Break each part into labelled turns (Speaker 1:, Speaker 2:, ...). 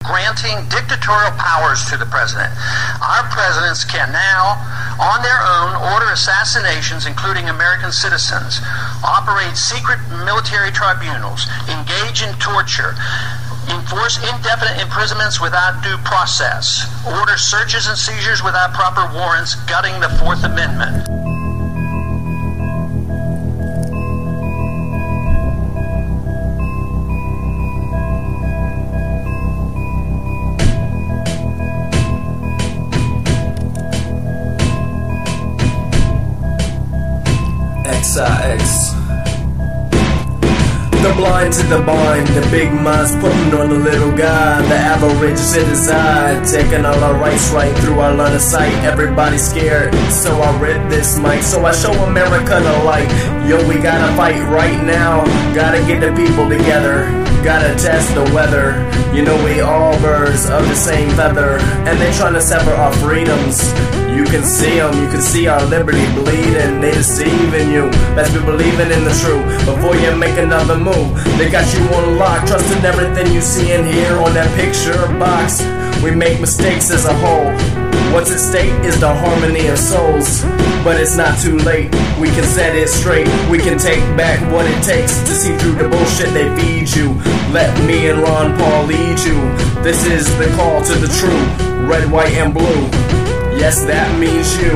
Speaker 1: granting dictatorial powers to the president. Our presidents can now, on their own, order assassinations, including American citizens, operate secret military tribunals, engage in torture, enforce indefinite imprisonments without due process, order searches and seizures without proper warrants, gutting the Fourth Amendment.
Speaker 2: X.I.X. The blind to the blind, the big minds putting on the little guy. The average citizen taking all our rights right through our line of sight. Everybody's scared, so I read this mic, so I show America the light. Yo, we gotta fight right now, gotta get the people together, gotta test the weather. You know we all birds of the same feather, and they trying to sever our freedoms. You can see them, you can see our liberty bleeding. They deceiving you, best be believing in the truth before you make another move. They got you on lock, trusting everything you see and hear on that picture box. We make mistakes as a whole. What's at stake is the harmony of souls. But it's not too late, we can set it straight. We can take back what it takes to see through the bullshit they feed you. Let me and Ron Paul lead you. This is the call to the true, red, white, and blue. Yes, that means you.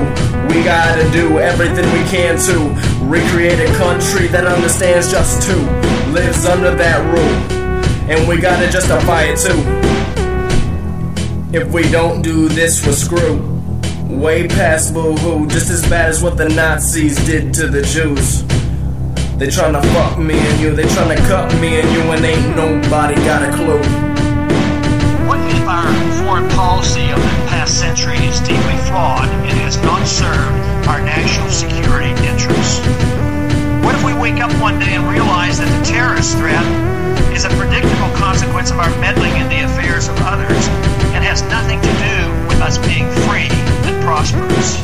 Speaker 2: We gotta do everything we can to recreate a country that understands just two, lives under that rule, and we gotta justify it too. If we don't do this, we're screwed. Way past boo-hoo, just as bad as what the Nazis did to the Jews. They tryna fuck me and you, they tryna cut me and you, and ain't nobody got a clue.
Speaker 3: What if our foreign policy of the past century is deeply flawed and has not served our national security interests? What if we wake up one day and realize that the terrorist threat is a predictable consequence of our meddling in the affairs of others and has nothing to do with us being free and prosperous?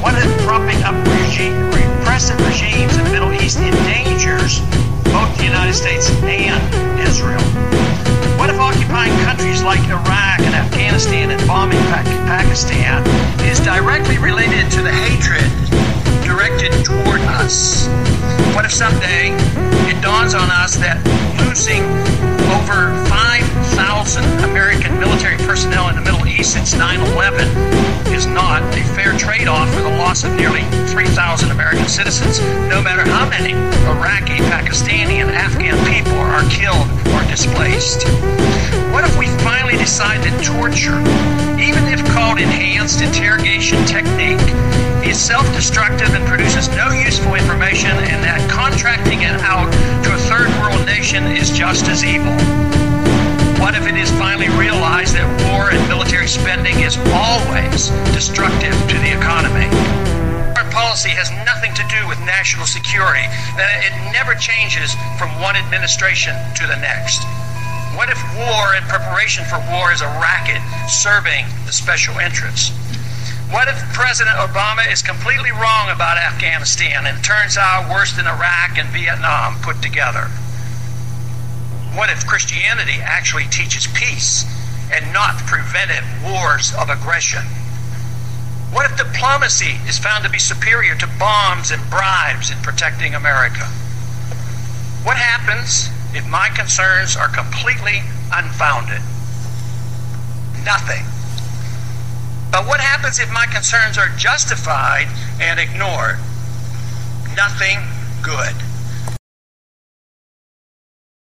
Speaker 3: What if propping up repressive regimes in the Middle East endangers both the United States and Israel? What if occupying countries like Iraq and Afghanistan and bombing Pakistan is directly related to the hatred directed toward us? What if someday it dawns on us that losing over 5,000 American military personnel in the Middle East since 9/11 is not a fair trade-off for the loss of nearly 3,000 American citizens, no matter how many Iraqi, Pakistani, and Afghan people are killed or displaced? What if we finally decide that torture, even if called enhanced interrogation technique, is self-destructive and produces no useful information, and that contracting it out to a third world nation is just as evil? What if it is finally realized that war and military spending is always destructive to the economy? Foreign policy has nothing to do with national security, that it never changes from one administration to the next. What if war and preparation for war is a racket serving the special interests? What if President Obama is completely wrong about Afghanistan and it turns out worse than Iraq and Vietnam put together? What if Christianity actually teaches peace and not preventive wars of aggression? What if diplomacy is found to be superior to bombs and bribes in protecting America? What happens if my concerns are completely unfounded? Nothing. But what happens if my concerns are justified and ignored? Nothing good.